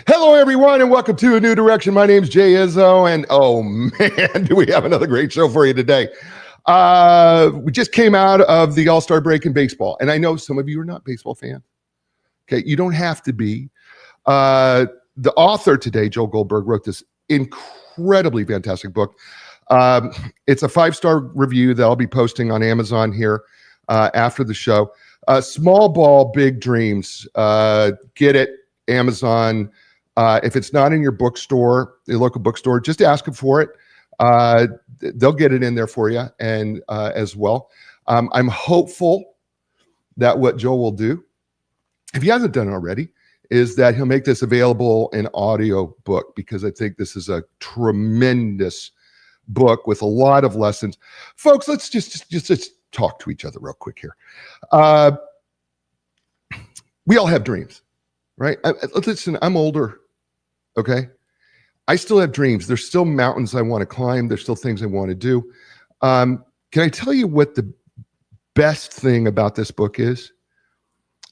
Hello, everyone, and welcome to A New Direction. My name's Jay Izso, and oh man, do we have another great show for you today. We just came out of the All-Star break in baseball, and I know some of you are not baseball fans. Okay, you don't have to be. The author today, Joel Goldberg, wrote this incredibly fantastic book. It's a 5-star review that I'll be posting on Amazon here after the show. Small Ball, Big Dreams. Get it, Amazon. If it's not in your bookstore, your local bookstore, just ask them for it. They'll get it in there for you, and as well. I'm hopeful that what Joel will do, if he hasn't done it already, is that he'll make this available in audio book, because I think this is a tremendous book with a lot of lessons. Folks, let's just talk to each other real quick here. We all have dreams, right? Listen, I'm older. Okay. I still have dreams. There's still mountains I want to climb. There's still things I want to do. Can I tell you what the best thing about this book is?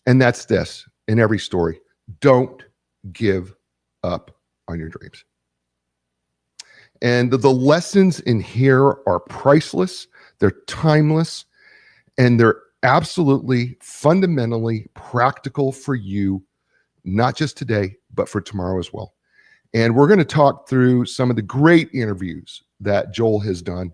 And that's this in every story. Don't give up on your dreams. And the lessons in here are priceless. They're timeless, and they're absolutely fundamentally practical for you, not just today, but for tomorrow as well. And we're going to talk through some of the great interviews that Joel has done,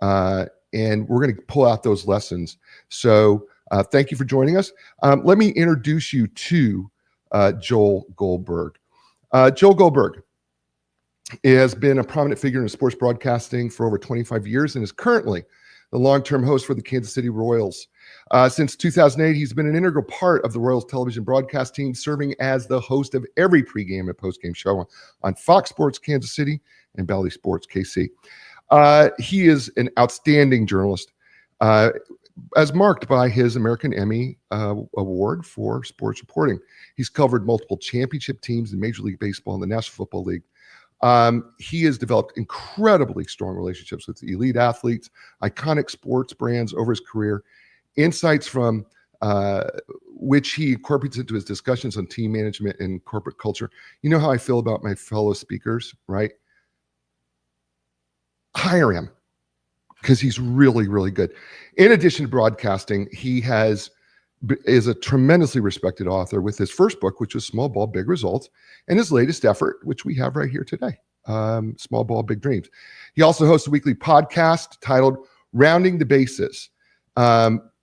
and we're going to pull out those lessons. So thank you for joining us. Let me introduce you to Joel Goldberg. Joel Goldberg has been a prominent figure in sports broadcasting for over 25 years and is currently the long-term host for the Kansas City Royals. Since 2008, he's been an integral part of the Royals television broadcast team, serving as the host of every pregame and postgame show on Fox Sports Kansas City and Bally Sports KC. He is an outstanding journalist, as marked by his American Emmy Award for sports reporting. He's covered multiple championship teams in Major League Baseball and the National Football League. He has developed incredibly strong relationships with elite athletes, iconic sports brands over his career, insights from which he incorporates into his discussions on team management and corporate culture. You know how I feel about my fellow speakers, right? Hire him, because he's really, really good. In addition to broadcasting, he is a tremendously respected author with his first book, which was Small Ball, Big Results, and his latest effort, which we have right here today, Small Ball, Big Dreams. He also hosts a weekly podcast titled Rounding the Bases.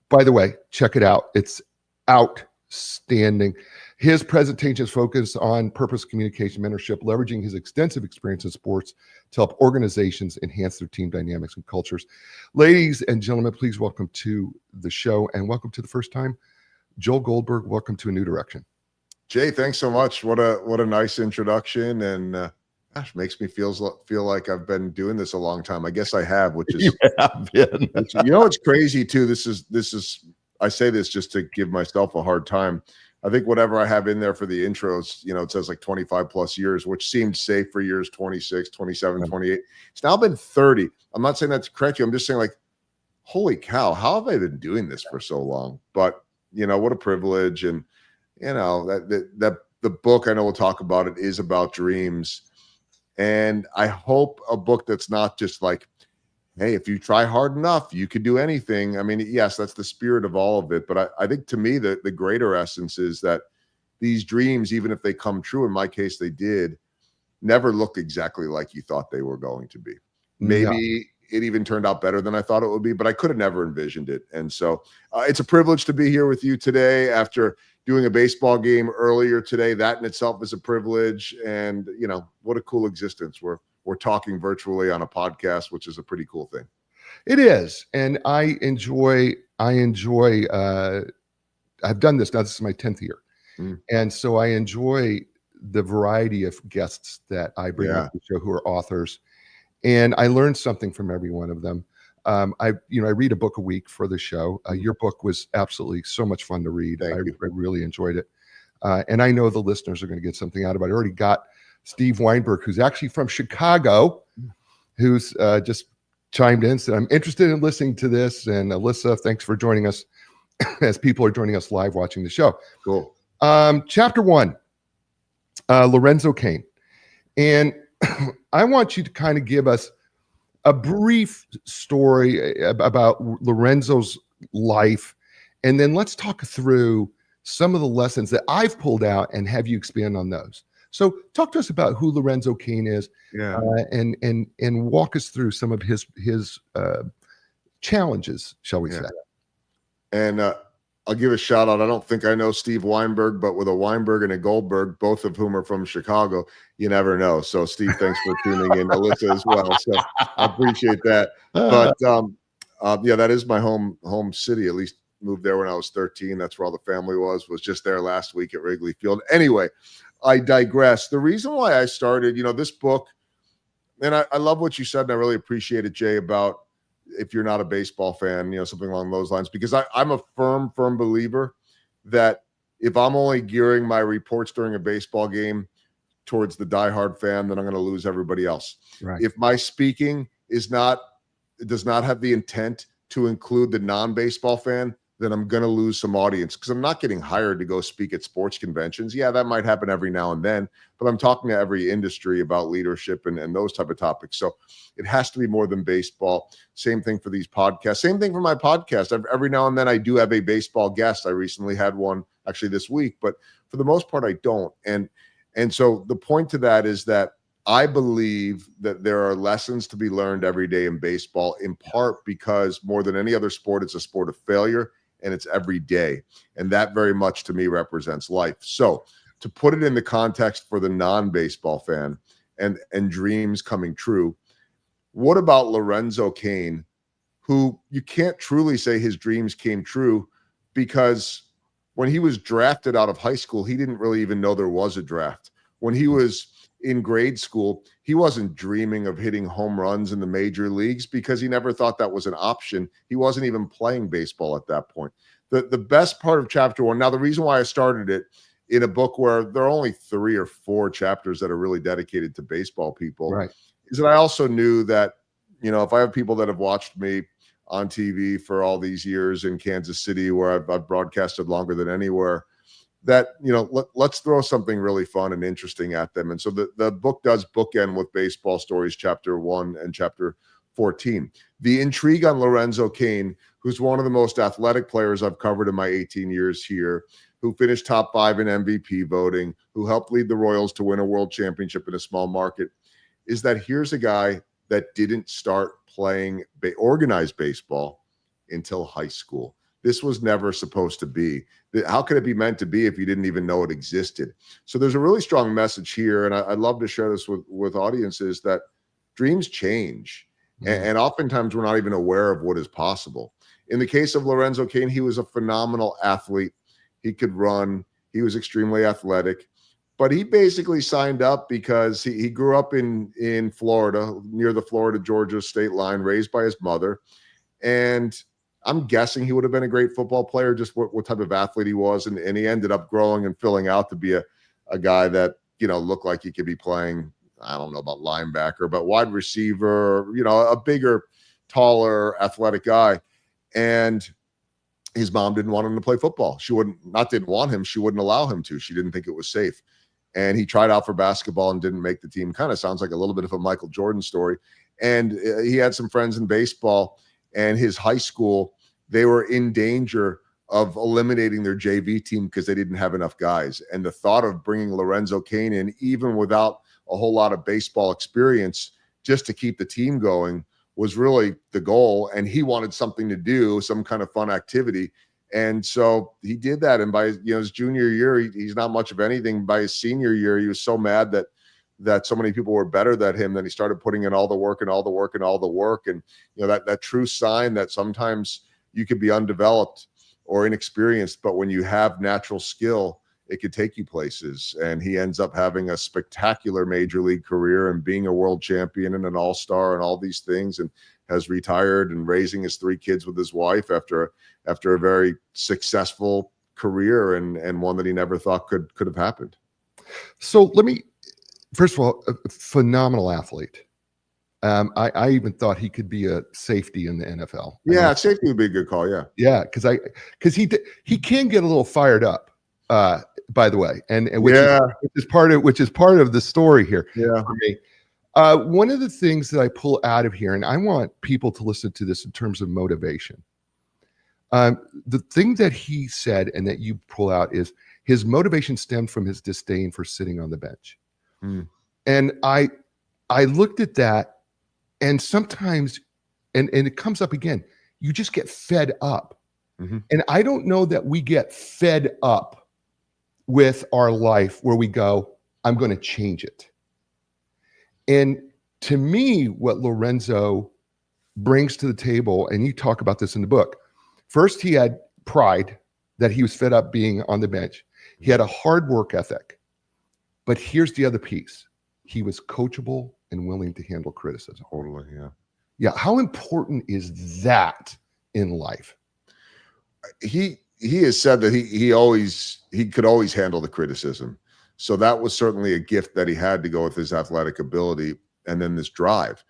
By the way, check it out. It's outstanding. His presentations focus on purpose, communication, mentorship, leveraging his extensive experience in sports to help organizations enhance their team dynamics and cultures. Ladies and gentlemen, please welcome to the show, and welcome to the first time, Joel Goldberg. Welcome to A New Direction. Jay, thanks so much. What a nice introduction, and gosh, makes me feel like I've been doing this a long time. I guess I have, which is You have been. you know, it's crazy too. This is I say this just to give myself a hard time. I think whatever I have in there for the intros, you know, it says like 25 plus years, which seemed safe for years 26, 27, 28. It's now been 30. I'm not saying that to correct you. I'm just saying, like, holy cow, how have I been doing this for so long? But, you know, what a privilege. And, you know, that the book, I know we'll talk about it, is about dreams. And I hope a book that's not just like, hey, if you try hard enough, you could do anything. I mean, yes, that's the spirit of all of it. But I think to me, the greater essence is that these dreams, even if they come true, in my case, they did, never look exactly like you thought they were going to be. Maybe it even turned out better than I thought it would be, but I could have never envisioned it. And so it's a privilege to be here with you today after doing a baseball game earlier today. That in itself is a privilege. And, you know, what a cool existence. We're talking virtually on a podcast, which is a pretty cool thing. It is. And I enjoy, I've done this now. This is my 10th year. And so I enjoy the variety of guests that I bring on the show who are authors. And I learned something from every one of them. I read a book a week for the show. Your book was absolutely so much fun to read. I really enjoyed it. And I know the listeners are going to get something out of it. I already got Steve Weinberg, who's actually from Chicago, who's just chimed in, said, I'm interested in listening to this. And Alyssa, thanks for joining us as people are joining us live watching the show. Cool. Chapter 1, Lorenzo Cain. And I want you to kind of give us a brief story about Lorenzo's life. And then let's talk through some of the lessons that I've pulled out and have you expand on those. So talk to us about who Lorenzo Cain is, and walk us through some of his challenges, shall we say. And I'll give a shout out. I don't think I know Steve Weinberg, but with a Weinberg and a Goldberg, both of whom are from Chicago, you never know. So Steve, thanks for tuning in. Alyssa as well. So I appreciate that. But that is my home city. At least moved there when I was 13. That's where all the family was just there last week at Wrigley Field. Anyway, I digress. The reason why I started, this book, and I love what you said, and I really appreciate it, Jay, about if you're not a baseball fan, something along those lines, because I'm a firm believer that if I'm only gearing my reports during a baseball game towards the diehard fan, then I'm going to lose everybody else. Right. If my speaking does not have the intent to include the non-baseball fan, then I'm going to lose some audience, because I'm not getting hired to go speak at sports conventions. Yeah, that might happen every now and then, but I'm talking to every industry about leadership and those type of topics. So it has to be more than baseball. Same thing for these podcasts. Same thing for my podcast. Every now and then I do have a baseball guest. I recently had one actually this week, but for the most part I don't. And so the point to that is that I believe that there are lessons to be learned every day in baseball, in part because more than any other sport, it's a sport of failure. And it's every day. And that very much to me represents life. So to put it in the context for the non-baseball fan and dreams coming true, what about Lorenzo Cain, who you can't truly say his dreams came true, because when he was drafted out of high school, he didn't really even know there was a draft. When he was in grade school, he wasn't dreaming of hitting home runs in the major leagues because he never thought that was an option. He wasn't even playing baseball at that point. The best part of chapter 1, now the reason why I started it in a book where there are only 3 or 4 chapters that are really dedicated to baseball people, right, is that I also knew that, if I have people that have watched me on TV for all these years in Kansas City, where I've broadcasted longer than anywhere, that, let's throw something really fun and interesting at them. And so the book does bookend with baseball stories, chapter 1 and chapter 14. The intrigue on Lorenzo Cain, who's one of the most athletic players I've covered in my 18 years here, who finished top 5 in MVP voting, who helped lead the Royals to win a world championship in a small market, is that here's a guy that didn't start playing organized baseball until high school. This was never supposed to be. How could it be meant to be if you didn't even know it existed? So there's a really strong message here, and I'd love to share this with audiences, that dreams change. And oftentimes we're not even aware of what is possible. In the case of Lorenzo Cain, he was a phenomenal athlete. He could run. He was extremely athletic. But he basically signed up because he grew up in Florida, near the Florida-Georgia state line, raised by his mother. And I'm guessing he would have been a great football player, just what type of athlete he was. And he ended up growing and filling out to be a guy that, looked like he could be playing, I don't know about linebacker, but wide receiver, a bigger, taller, athletic guy. And his mom didn't want him to play football. She wouldn't allow him to. She didn't think it was safe. And he tried out for basketball and didn't make the team. Kind of sounds like a little bit of a Michael Jordan story. And he had some friends in baseball, and his high school, they were in danger of eliminating their JV team because they didn't have enough guys. And the thought of bringing Lorenzo Cain in, even without a whole lot of baseball experience, just to keep the team going, was really the goal. And he wanted something to do, some kind of fun activity. And so he did that. And by his junior year, he's not much of anything. By his senior year, he was so mad that so many people were better than him, that he started putting in all the work and all the work and all the work. And that true sign that sometimes you could be undeveloped or inexperienced, but when you have natural skill, it could take you places. And he ends up having a spectacular major league career and being a world champion and an all-star and all these things, and has retired and raising his 3 kids with his wife after a very successful career and one that he never thought could have happened. So first of all, a phenomenal athlete. I even thought he could be a safety in the NFL. Yeah, safety would be a good call. Yeah, because he can get a little fired up by the way, and Yeah. which is part of the story here Yeah. for me. One of the things that I pull out of here, and I want people to listen to this in terms of motivation. The thing that he said and that you pull out is his motivation stemmed from his disdain for sitting on the bench. Mm. And I looked at that, and sometimes, and it comes up again, you just get fed up. Mm-hmm. And I don't know that we get fed up with our life where we go, I'm going to change it. And to me, what Lorenzo brings to the table, and you talk about this in the book, first, he had pride that he was fed up being on the bench. He had a hard work ethic. But here's the other piece. He was coachable and willing to handle criticism. Totally, yeah. Yeah. How important is that in life? He has said that he could always handle the criticism. So that was certainly a gift that he had to go with his athletic ability and then this drive.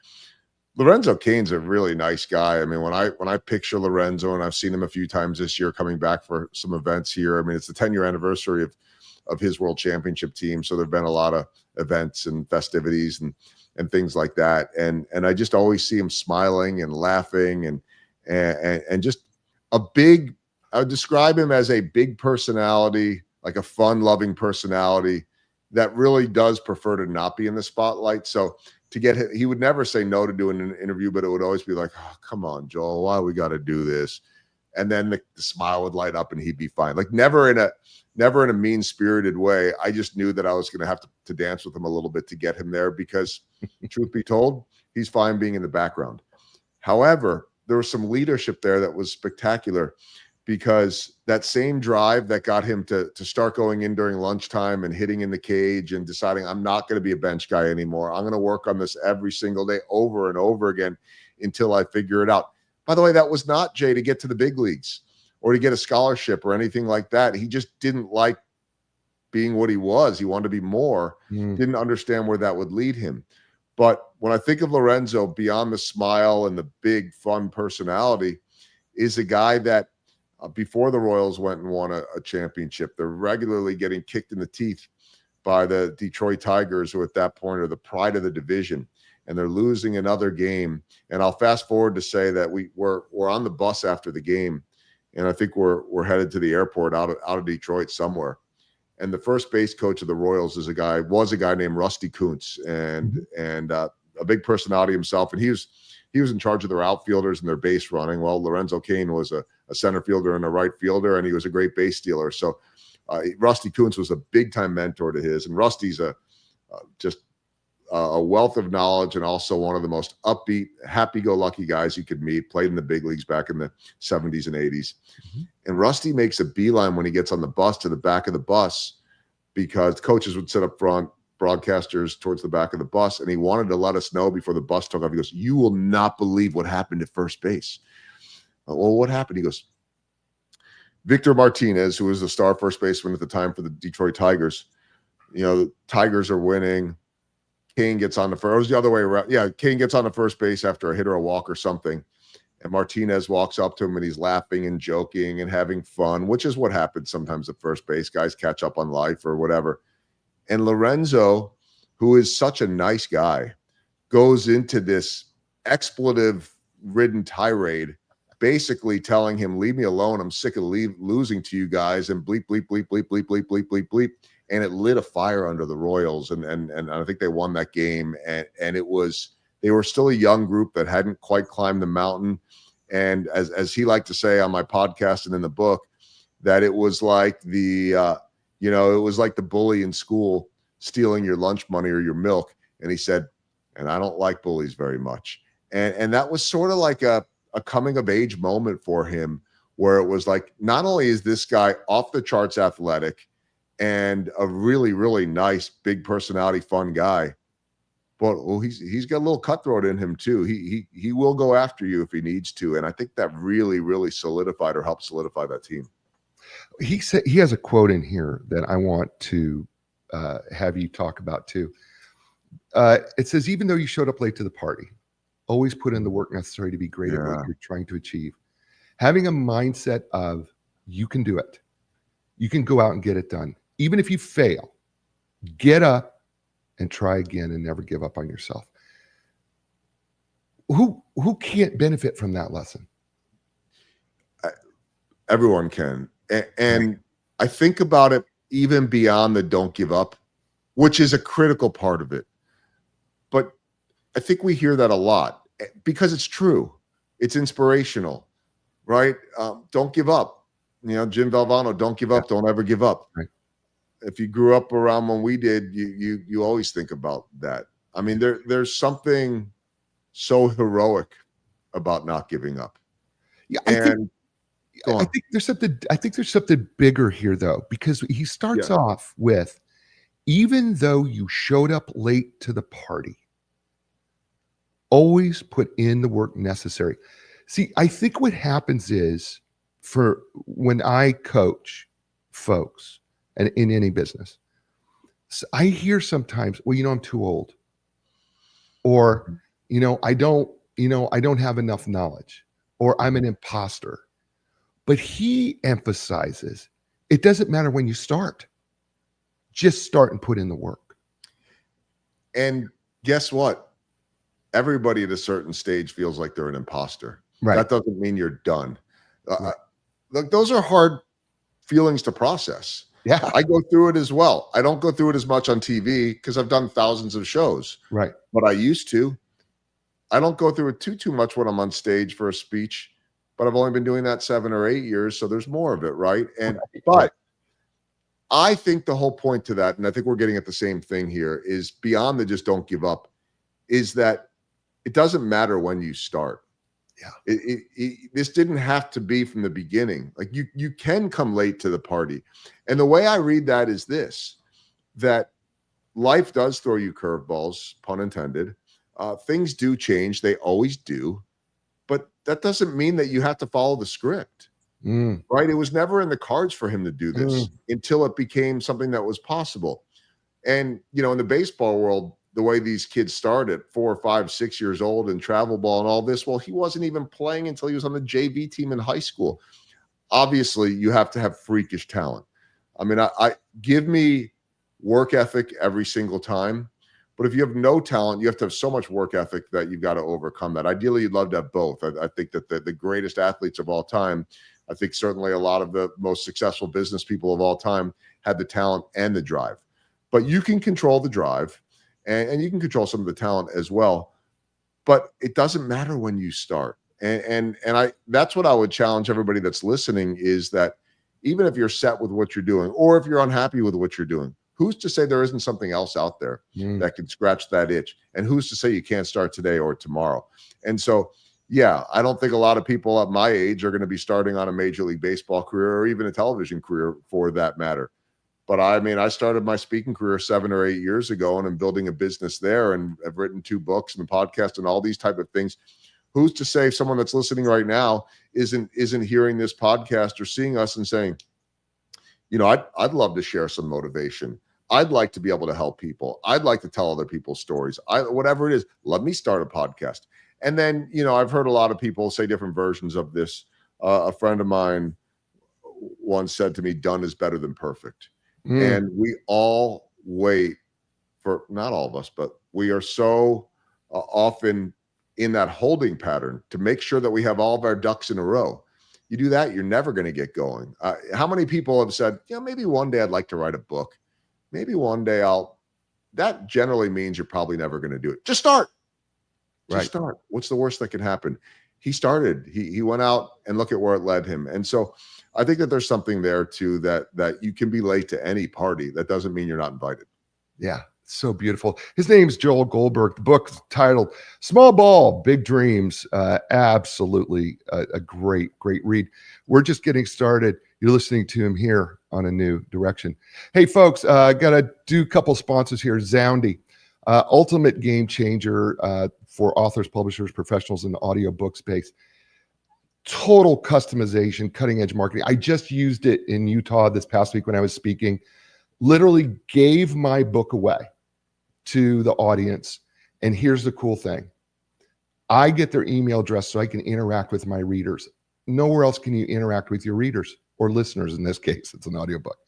Lorenzo Cain's a really nice guy. I mean, when I picture Lorenzo, and I've seen him a few times this year coming back for some events here. I mean, it's the 10-year anniversary of his world championship team. So there've been a lot of events and festivities and things like that. And I just always see him smiling and laughing and just a big, I would describe him as a big personality, like a fun-loving personality that really does prefer to not be in the spotlight. So he would never say no to doing an interview, but it would always be like, oh, come on, Joel, why we got to do this? And then the smile would light up and he'd be fine. Like never in a mean-spirited way. I just knew that I was going to have to dance with him a little bit to get him there because truth be told, he's fine being in the background. However, there was some leadership there that was spectacular because that same drive that got him to start going in during lunchtime and hitting in the cage and deciding I'm not going to be a bench guy anymore. I'm going to work on this every single day over and over again until I figure it out. By the way, that was not, Jay, to get to the big leagues or to get a scholarship or anything like that. He just didn't like being what he was. He wanted to be more, didn't understand where that would lead him. But when I think of Lorenzo, beyond the smile and the big fun personality, is a guy that before the Royals went and won a championship, they're regularly getting kicked in the teeth by the Detroit Tigers, who at that point are the pride of the division, and they're losing another game. And I'll fast forward to say that we're on the bus after the game, and I think we're headed to the airport out of Detroit somewhere. And the first base coach of the Royals was a guy named Rusty Kuntz, and a big personality himself. And he was in charge of their outfielders and their base running. Well, Lorenzo Cain was a center fielder and a right fielder, and he was a great base stealer. So Rusty Kuntz was a big-time mentor to his. And Rusty's just a wealth of knowledge and also one of the most upbeat, happy-go-lucky guys you could meet, played in the big leagues back in the 70s and 80s. And Rusty makes a beeline when he gets on the bus to the back of the bus because coaches would sit up front, broadcasters towards the back of the bus, and he wanted to let us know before the bus took off. He goes, "You will not believe what happened at first base." Well, what happened? He goes, Victor Martinez, who was the star first baseman at the time for the Detroit Tigers, the Tigers are winning. Cain gets on the first. It was the other way around. Yeah, Cain gets on the first base after a hit or a walk or something. And Martinez walks up to him and he's laughing and joking and having fun, which is what happens sometimes at first base. Guys catch up on life or whatever. And Lorenzo, who is such a nice guy, goes into this expletive-ridden tirade, basically telling him, leave me alone. I'm sick of losing to you guys, and bleep, bleep, bleep, bleep, bleep, bleep, bleep, bleep, bleep. And it lit a fire under the Royals. And I think they won that game. And they were still a young group that hadn't quite climbed the mountain. And as he liked to say on my podcast and in the book, that it was like it was like the bully in school stealing your lunch money or your milk. And he said, and I don't like bullies very much. And that was sort of like a coming of age moment for him, where it was like, not only is this guy off the charts athletic and a really, really nice, big personality, fun guy, but he's got a little cutthroat in him too. He will go after you if he needs to. And I think that really, really solidified or helped solidify that team. He said, he has a quote in here that I want to have you talk about too. It says, even though you showed up late to the party, always put in the work necessary to be great at what you're trying to achieve. Having a mindset of you can do it. You can go out and get it done. even if you fail, get up and try again and never give up on yourself. Who can't benefit from that lesson? Everyone can. And I think about it even beyond the don't give up, which is a critical part of it. But I think we hear that a lot because it's true. It's inspirational, right? Don't give up. Jim Valvano, don't give up. Don't ever give up. Right. If you grew up around when we did, you always think about that. I mean, there's something so heroic about not giving up. Yeah, I think there's something bigger here though, because he starts off with, even though you showed up late to the party, always put in the work necessary. See, I think what happens is, for when I coach folks and in any business, so I hear sometimes, well, I'm too old, or I don't have enough knowledge, or I'm an imposter. But he emphasizes it doesn't matter when you start. Just start and put in the work. And guess what? Everybody at a certain stage feels like they're an imposter. Right. That doesn't mean you're done. Right. Look, those are hard feelings to process. Yeah. I go through it as well. I don't go through it as much on TV because I've done thousands of shows. Right. But I used to. I don't go through it too much when I'm on stage for a speech, but I've only been doing that 7 or 8 years. So there's more of it. Right. But I think the whole point to that, and I think we're getting at the same thing here, is beyond the just don't give up, is that it doesn't matter when you start. Yeah. This didn't have to be from the beginning. Like you can come late to the party. And the way I read that is this, that life does throw you curveballs, pun intended. Things do change. They always do. But that doesn't mean that you have to follow the script. Right? It was never in the cards for him to do this until it became something that was possible. And, in the baseball world, the way these kids start at 4, 5, 6 years old and travel ball and all this, well, he wasn't even playing until he was on the JV team in high school. Obviously, you have to have freakish talent. I mean, I give me work ethic every single time. But if you have no talent, you have to have so much work ethic that you've got to overcome that. Ideally, you'd love to have both. I think that the greatest athletes of all time, I think certainly a lot of the most successful business people of all time had the talent and the drive. But you can control the drive and you can control some of the talent as well. But it doesn't matter when you start. And that's what I would challenge everybody that's listening, is that even if you're set with what you're doing, or if you're unhappy with what you're doing, who's to say there isn't something else out there that can scratch that itch? And who's to say you can't start today or tomorrow? And so, I don't think a lot of people at my age are going to be starting on a Major League Baseball career or even a television career for that matter. But I mean, I started my speaking career 7 or 8 years ago, and I'm building a business there, and I've written 2 books and a podcast and all these type of things. Who's to say someone that's listening right now isn't hearing this podcast or seeing us and saying, I'd love to share some motivation. I'd like to be able to help people. I'd like to tell other people's stories. Whatever it is, let me start a podcast. And then, I've heard a lot of people say different versions of this. A friend of mine once said to me, done is better than perfect. And we all wait for, not all of us, but we are so often in that holding pattern to make sure that we have all of our ducks in a row. You do that, you're never going to get going. How many people have said, maybe one day I'd like to write a book. Maybe one day that generally means you're probably never going to do it. Just start. Just start. What's the worst that can happen? He started. He went out, and look at where it led him. And so I think that there's something there too, that you can be late to any party. That doesn't mean you're not invited. Yeah. So beautiful. His name's Joel Goldberg. The book's titled Small Ball, Big Dreams. Absolutely a great read. We're just getting started. You're listening to him here on A New Direction. Hey, folks, got to do a couple sponsors here. Zoundy, ultimate game changer for authors, publishers, professionals in the audiobook space. Total customization, cutting edge marketing. I just used it in Utah this past week when I was speaking. Literally gave my book away to the audience. And here's the cool thing. I get their email address so I can interact with my readers. Nowhere else can you interact with your readers. or listeners in this case, it's an audiobook.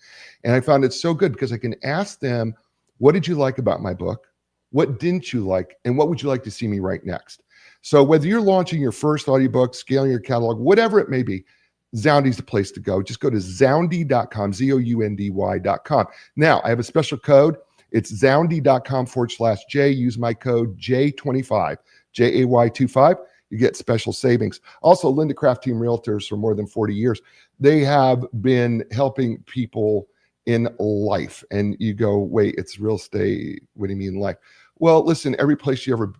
And I found it so good because I can ask them, what did you like about my book? What didn't you like? And what would you like to see me write next? So whether you're launching your first audiobook, scaling your catalog, whatever it may be, Zoundy's the place to go. Just go to Zoundy.com, Zoundy.com. Now, I have a special code. It's Zoundy.com/J. Use my code J25, JAY25. You get special savings. Also, Linda Craft Team Realtors for more than 40 years. They have been helping people in life. And you go, wait, it's real estate. What do you mean life? Well, listen, every place you ever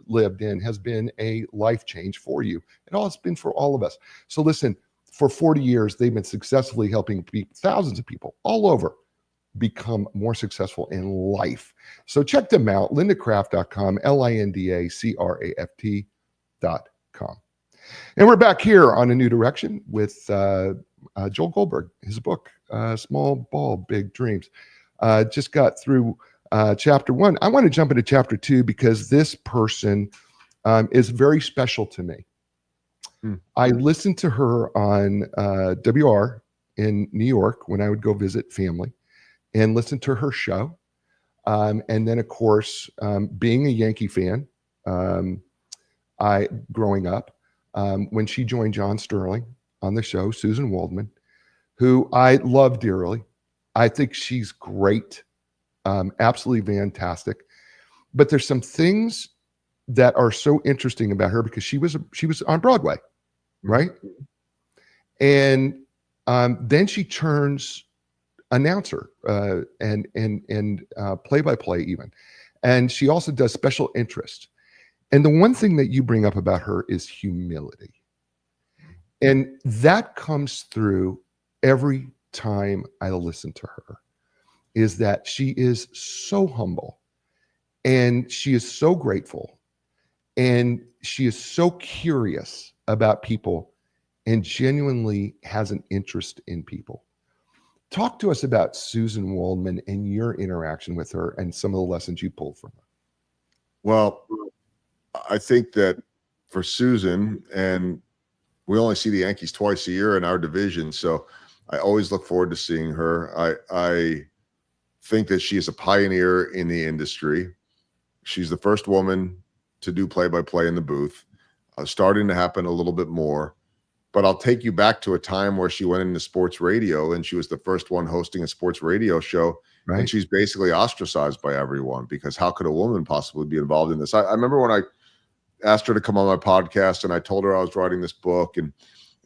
lived in has been a life change for you. And all it's been for all of us. So listen, for 40 years, they've been successfully helping thousands of people all over become more successful in life. So check them out, lindacraft.com, LINDACRAFT.com. And we're back here on A New Direction with Joel Goldberg, his book, Small Ball, Big Dreams. Just got through chapter 1. I want to jump into chapter 2 because this person is very special to me. I listened to her on WR in New York when I would go visit family and listen to her show. And then, of course, being a Yankee fan, growing up, when she joined John Sterling on the show, Susan Waldman, who I love dearly. I think she's great, absolutely fantastic. But there's some things that are so interesting about her because she was on Broadway, right? And then she turns announcer and play-by-play even, and she also does special interest. And the one thing that you bring up about her is humility, and that comes through every time I listen to her. Is that she is so humble, and she is so grateful, and she is so curious about people and genuinely has an interest in people. Talk to us about Susan Waldman and your interaction with her and some of the lessons you pulled from her. Well, I think that for Susan, and we only see the Yankees twice a year in our division, so I always look forward to seeing her. I think that she is a pioneer in the industry. She's the first woman to do play-by-play in the booth, starting to happen a little bit more. But I'll take you back to a time where she went into sports radio and she was the first one hosting a sports radio show. Right. And she's basically ostracized by everyone because how could a woman possibly be involved in this? I remember when I asked her to come on my podcast and I told her I was writing this book and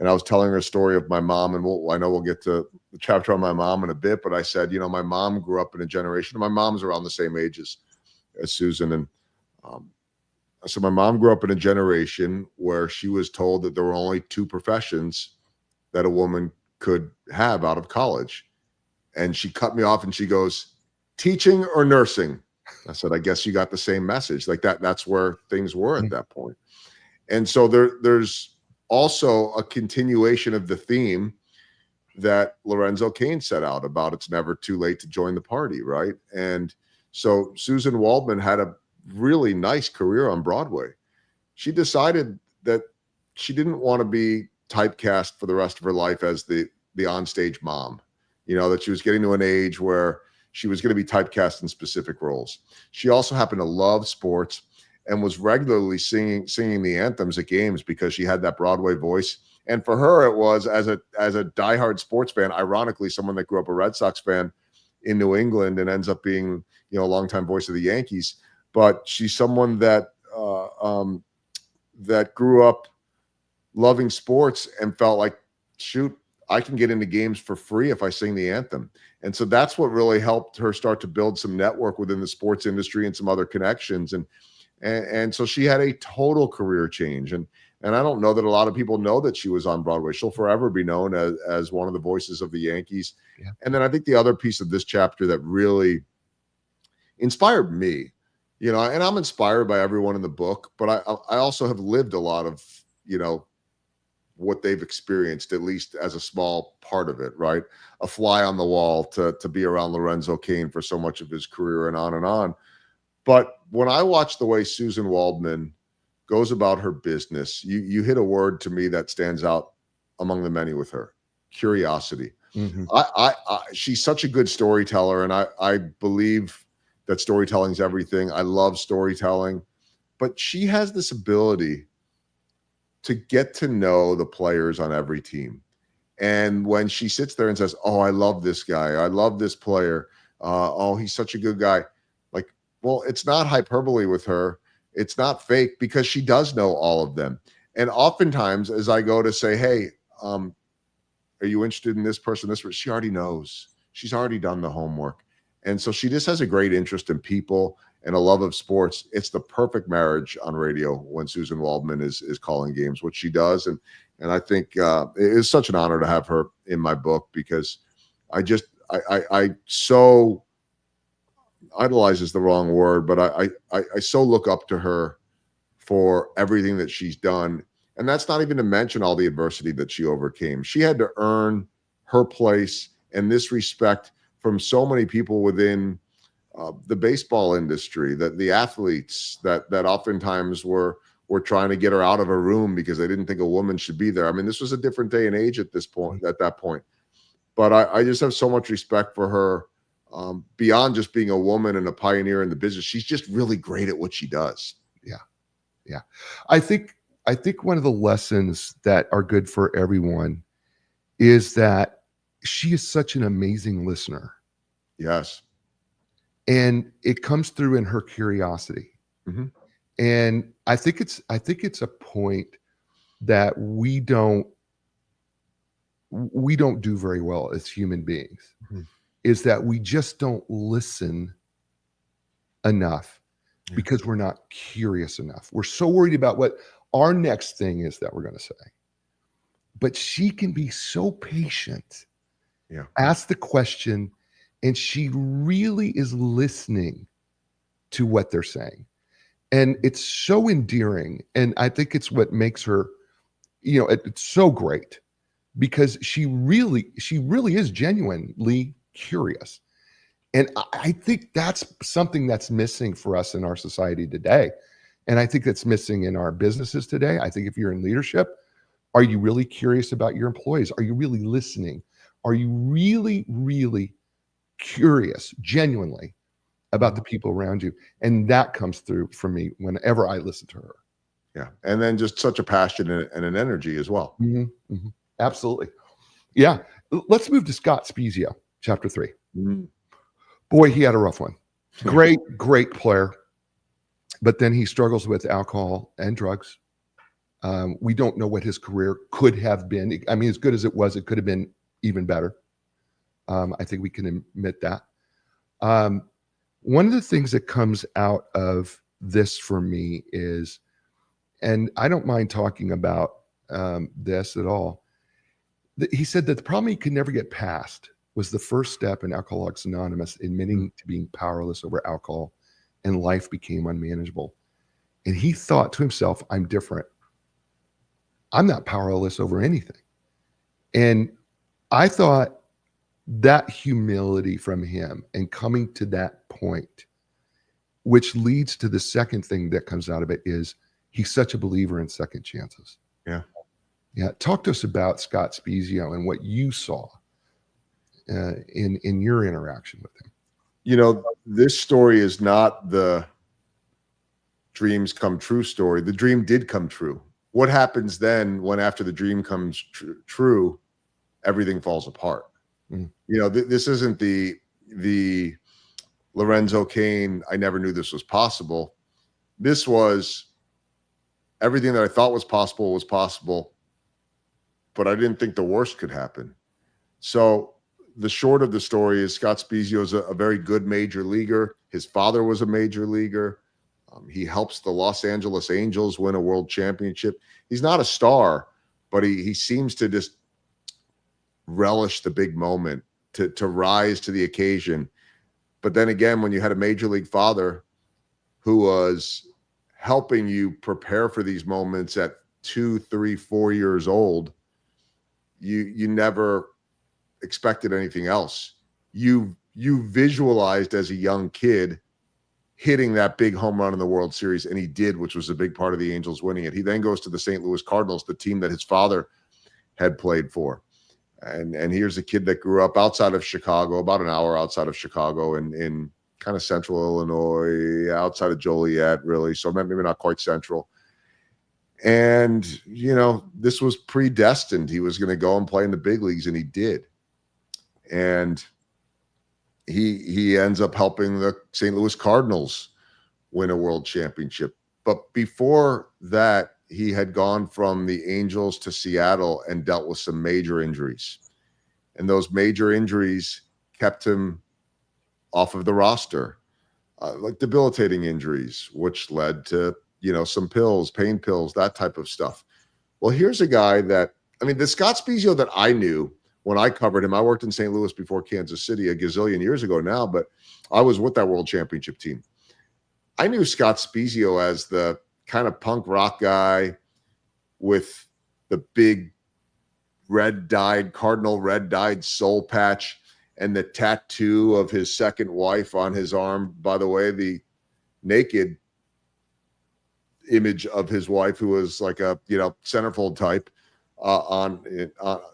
I was telling her a story of my mom, and I know we'll get to the chapter on my mom in a bit, but I said, my mom grew up in a generation. My mom's around the same age as Susan. And so my mom grew up in a generation where she was told that there were only two professions that a woman could have out of college. And she cut me off and she goes, teaching or nursing? I said, I guess you got the same message. Like that's where things were at that point. And so there's also a continuation of the theme that Lorenzo Cain set out about it's never too late to join the party, right? And so Susan Waldman had a really nice career on Broadway. She decided that she didn't want to be typecast for the rest of her life as the onstage mom, that she was getting to an age where she was going to be typecast in specific roles. She also happened to love sports and was regularly singing the anthems at games because she had that Broadway voice. And for her, it was as a diehard sports fan, ironically, someone that grew up a Red Sox fan in New England and ends up being, a longtime voice of the Yankees. But she's someone that that grew up loving sports and felt like, shoot, I can get into games for free if I sing the anthem. And so that's what really helped her start to build some network within the sports industry and some other connections. And so she had a total career change. And I don't know that a lot of people know that she was on Broadway. She'll forever be known as one of the voices of the Yankees. Yeah. And then I think the other piece of this chapter that really inspired me, and I'm inspired by everyone in the book, but I also have lived a lot of, what they've experienced, at least as a small part of it, right? A fly on the wall to be around Lorenzo Cain for so much of his career and on and on. But when I watch the way Susan Waldman goes about her business, you hit a word to me that stands out among the many with her: curiosity. Mhm. She's such a good storyteller, and I believe that storytelling is everything. I love storytelling, but she has this ability to get to know the players on every team. And when she sits there and says, "Oh, I love this guy. I love this player. Oh, he's such a good guy." Like, well, it's not hyperbole with her. It's not fake because she does know all of them. And oftentimes, as I go to say, "Hey, are you interested in this person?" This person, she already knows. She's already done the homework. And so she just has a great interest in people and a love of sports. It's the perfect marriage on radio when Susan Waldman is calling games, which she does. And I think it is such an honor to have her in my book because I so idolize is the wrong word, but I so look up to her for everything that she's done. And that's not even to mention all the adversity that she overcame. She had to earn her place and this respect from so many people within the baseball industry, that the athletes that oftentimes were trying to get her out of a room because they didn't think a woman should be there. I mean, this was a different day and age at that point. But I just have so much respect for her beyond just being a woman and a pioneer in the business. She's just really great at what she does. Yeah. I think one of the lessons that are good for everyone is that she is such an amazing listener. Yes. And it comes through in her curiosity. Mm-hmm. And I think it's a point that we don't do very well as human beings, is that we just don't listen enough because we're not curious enough. We're so worried about what our next thing is that we're going to say. But she can be so patient, ask the question, and she really is listening to what they're saying. And it's so endearing. And I think it's what makes her, it's so great because she really is genuinely curious. And I think that's something that's missing for us in our society today. And I think that's missing in our businesses today. I think if you're in leadership, are you really curious about your employees? Are you really listening? Are you really, really curious, genuinely, about the people around you? And that comes through for me whenever I listen to her. Yeah. And then just such a passion and an energy as well. Mm-hmm. Mm-hmm. Absolutely. Yeah. Let's move to Scott Spiezio, chapter 3. Mm-hmm. Boy, he had a rough one. Great player. But then he struggles with alcohol and drugs. We don't know what his career could have been. I mean, as good as it was, it could have been even better. I think we can admit that. One of the things that comes out of this for me is, and I don't mind talking about this at all, he said that the problem he could never get past was the first step in Alcoholics Anonymous, admitting to being powerless over alcohol, and life became unmanageable. And he thought to himself, I'm different. I'm not powerless over anything. And I thought that humility from him and coming to that point, which leads to the second thing that comes out of it, is he's such a believer in second chances. Yeah. Talk to us about Scott Spiezio and what you saw in your interaction with him. This story is not the dreams come true story. The dream did come true. What happens then when after the dream comes true, everything falls apart? This isn't the Lorenzo Cain, I never knew this was possible. This was everything that I thought was possible, but I didn't think the worst could happen. So the short of the story is Scott Spiezio is a very good major leaguer. His father was a major leaguer. He helps the Los Angeles Angels win a world championship. He's not a star, but he seems to just relish the big moment, to rise to the occasion. But then again, when you had a major league father who was helping you prepare for these moments at 2, 3, 4 years old, you never expected anything else. You visualized as a young kid hitting that big home run in the World Series, and he did, which was a big part of the Angels winning it. He then goes to the St. Louis Cardinals, the team that his father had played for. And here's a kid that grew up outside of Chicago, about an hour outside of Chicago, in kind of central Illinois, outside of Joliet, really. So maybe not quite central. And, this was predestined. He was going to go and play in the big leagues, and he did. And he ends up helping the St. Louis Cardinals win a world championship. But before that, he had gone from the Angels to Seattle and dealt with some major injuries. And those major injuries kept him off of the roster, like debilitating injuries, which led to, some pills, pain pills, that type of stuff. Well, here's a guy that, the Scott Spiezio that I knew when I covered him, I worked in St. Louis before Kansas City a gazillion years ago now, but I was with that world championship team. I knew Scott Spiezio as the kind of punk rock guy with the big cardinal red dyed soul patch and the tattoo of his second wife on his arm. By the way, the naked image of his wife, who was like a centerfold type,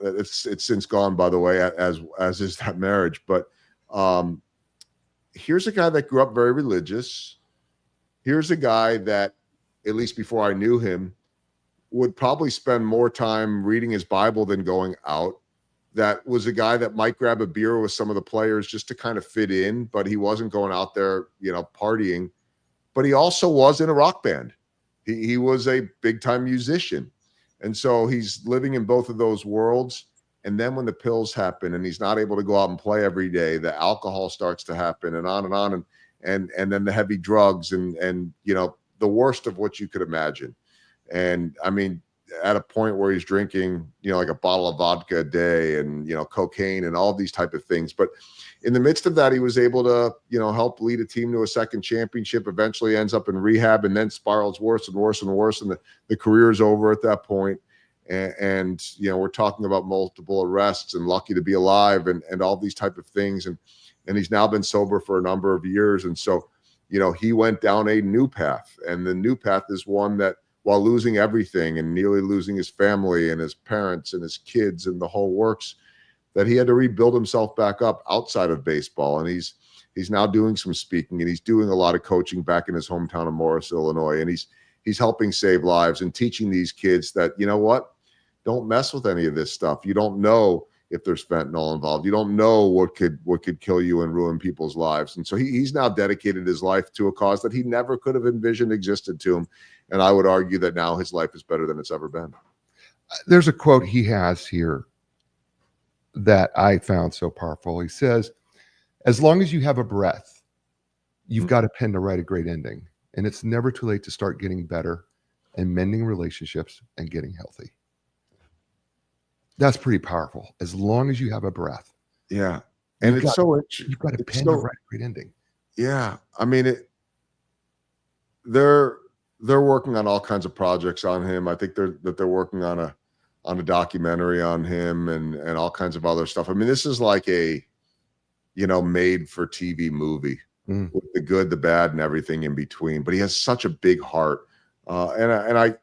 it's since gone, by the way, as is that marriage. But here's a guy that grew up very religious. Here's a guy that, at least before I knew him, would probably spend more time reading his Bible than going out. That was a guy that might grab a beer with some of the players just to kind of fit in, but he wasn't going out there, partying. But he also was in a rock band. He was a big-time musician. And so he's living in both of those worlds. And then when the pills happen and he's not able to go out and play every day, the alcohol starts to happen, and on and on. And then the heavy drugs and the worst of what you could imagine. And at a point where he's drinking, like a bottle of vodka a day and, cocaine and all these type of things. But in the midst of that, he was able to, help lead a team to a second championship, eventually ends up in rehab, and then spirals worse and worse and worse. And the career is over at that point. And we're talking about multiple arrests and lucky to be alive and all these type of things. And he's now been sober for a number of years. And so, he went down a new path, and the new path is one that, while losing everything and nearly losing his family and his parents and his kids and the whole works, that he had to rebuild himself back up outside of baseball. And he's now doing some speaking, and he's doing a lot of coaching back in his hometown of Morris, Illinois. And he's helping save lives and teaching these kids that, don't mess with any of this stuff. You don't know if there's fentanyl involved. You don't know what could kill you and ruin people's lives. And so he's now dedicated his life to a cause that he never could have envisioned existed to him. And I would argue that now his life is better than it's ever been. There's a quote he has here that I found so powerful. He says, as long as you have a breath, you've got a pen to write a great ending. And it's never too late to start getting better and mending relationships and getting healthy. That's pretty powerful. As long as you have a breath. Yeah. And you've got a pen to write a great ending. Yeah. They're working on all kinds of projects on him. I think they're working on a documentary on him and all kinds of other stuff. This is like a, made for TV movie with the good, the bad, and everything in between. But he has such a big heart. And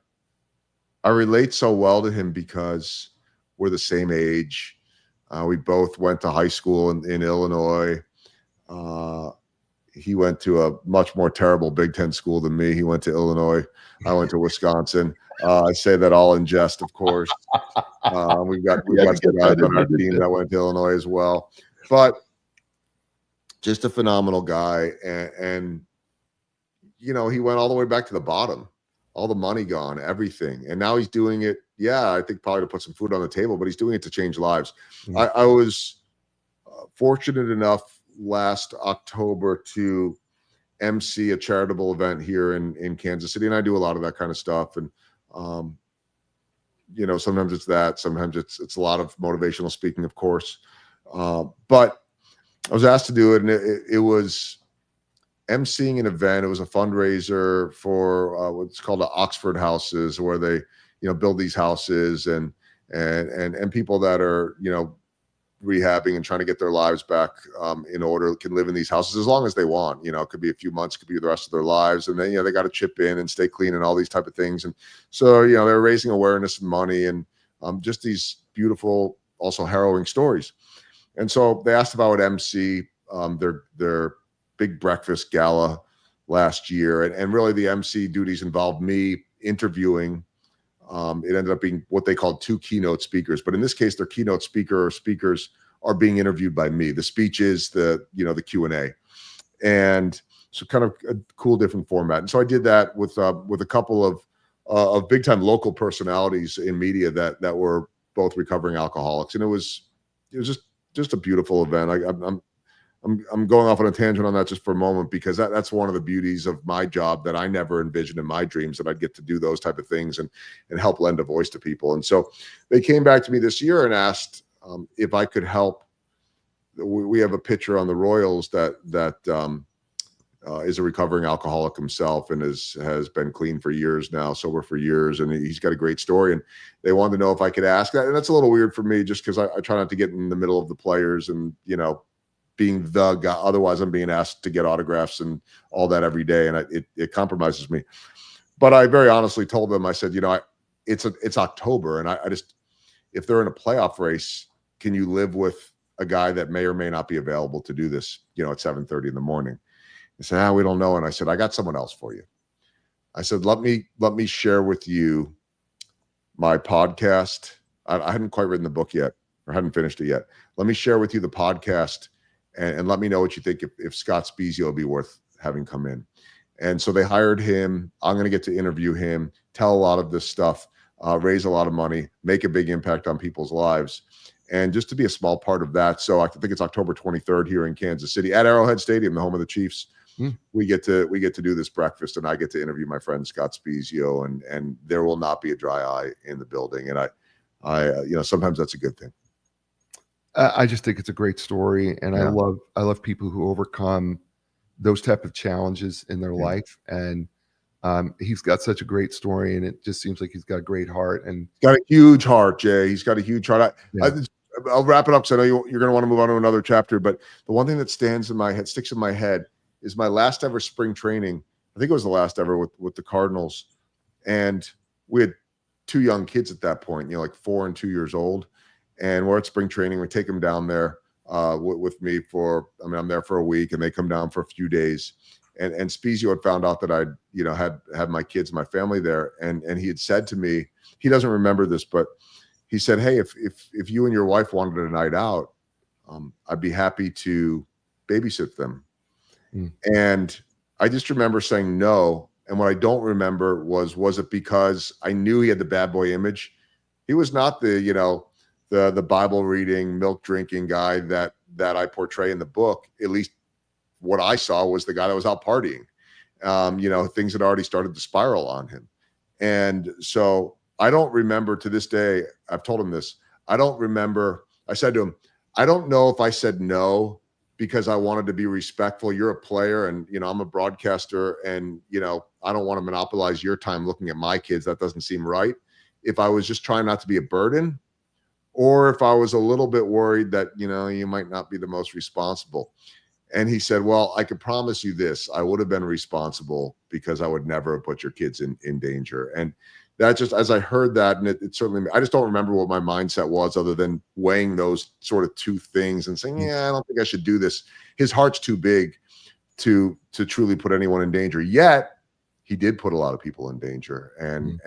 I relate so well to him because we're the same age. We both went to high school in Illinois. He went to a much more terrible Big Ten school than me. He went to Illinois. I went to Wisconsin. I say that all in jest, of course. We've got some guys on our team that went to Illinois as well. But just a phenomenal guy. And he went all the way back to the bottom. All the money gone, everything. And now he's doing it, I think probably to put some food on the table, but he's doing it to change lives. I was fortunate enough last October to MC a charitable event here in Kansas City. And I do a lot of that kind of stuff. And, sometimes it's that, sometimes it's a lot of motivational speaking, of course. But I was asked to do it, and it was emceeing an event. It was a fundraiser for what's called the Oxford Houses, where they, build these houses and people that are, rehabbing and trying to get their lives back in order can live in these houses as long as they want. It could be a few months, could be the rest of their lives. And then, they got to chip in and stay clean and all these type of things. And so, they're raising awareness and money and just these beautiful also harrowing stories. And so they asked if I would MC their big breakfast gala last year. And really the MC duties involved me interviewing. It ended up being what they called 2 keynote speakers. But in this case, their keynote speaker or speakers are being interviewed by me. The speech is the Q&A. And so kind of a cool different format. And so I did that with a couple of big time local personalities in media that were both recovering alcoholics. And it was just a beautiful event. I'm going off on a tangent on that just for a moment, because that's one of the beauties of my job that I never envisioned in my dreams, that I'd get to do those type of things and help lend a voice to people. And so they came back to me this year and asked if I could help. We have a pitcher on the Royals that is a recovering alcoholic himself and has been clean for years now, sober for years, and he's got a great story. And they wanted to know if I could ask that. And that's a little weird for me, just because I try not to get in the middle of the players and being the guy. Otherwise, I'm being asked to get autographs and all that every day, and it compromises me. But I very honestly told them, I said, it's October, and I just, if they're in a playoff race, can you live with a guy that may or may not be available to do this, at 7:30 in the morning? They said, we don't know. And I said, I got someone else for you. I said, let me share with you my podcast. I hadn't quite written the book yet, or hadn't finished it yet. Let me share with you the podcast and let me know what you think if Scott Spiezio will be worth having come in. And so they hired him. I'm going to get to interview him, tell a lot of this stuff, raise a lot of money, make a big impact on people's lives. And just to be a small part of that. So I think it's October 23rd here in Kansas City at Arrowhead Stadium, the home of the Chiefs. We get to do this breakfast, and I get to interview my friend Scott Spiezio, and there will not be a dry eye in the building. And I sometimes that's a good thing. I just think it's a great story, and Yeah. I love people who overcome those type of challenges in their life. And he's got such a great story, and it just seems like he's got a great heart. And he's got a huge heart, Jay. He's got a huge heart. Yeah. I'll wrap it up, because I know you're going to want to move on to another chapter. But the one thing that sticks in my head, is my last ever spring training. I think it was the last ever with the Cardinals. And we had 2 young kids at that point, like 4 and 2 years old. And we're at spring training. We take them down there with me I'm there for a week, and they come down for a few days. And Spiezio had found out that I'd, had my kids, my family there. And he had said to me, he doesn't remember this, but he said, hey, if you and your wife wanted a night out, I'd be happy to babysit them. And I just remember saying no. And what I don't remember was it because I knew he had the bad boy image? He was not the Bible reading, milk drinking guy that I portray in the book. At least what I saw was the guy that was out partying. Things had already started to spiral on him. And so I don't remember, to this day, I've told him this, I don't remember. I said to him, I don't know if I said no because I wanted to be respectful. You're a player, and I'm a broadcaster, and I don't want to monopolize your time looking at my kids. That doesn't seem right. If I was just trying not to be a burden, or if I was a little bit worried that you might not be the most responsible. And he said, well, I can promise you this, I would have been responsible, because I would never have put your kids in danger. And that, just as I heard that, and it certainly, I just don't remember what my mindset was, other than weighing those sort of 2 things and saying, I don't think I should do this. His heart's too big to truly put anyone in danger. Yet he did put a lot of people in danger, and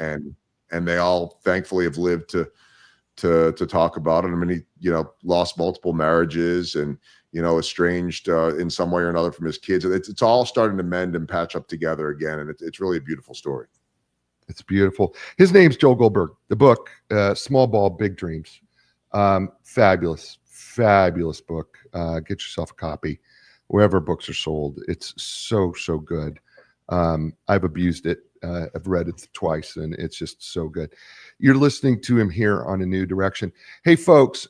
they all thankfully have lived to talk about it. I mean, he lost multiple marriages, and estranged in some way or another from his kids. It's all starting to mend and patch up together again, and it's really a beautiful story. It's beautiful. His name's Joel Goldberg. The book, Small Ball, Big Dreams. Fabulous book. Get yourself a copy wherever books are sold. It's so good. I've abused it. I've read it twice, and it's just so good. You're listening to him here on A New Direction. Hey, folks,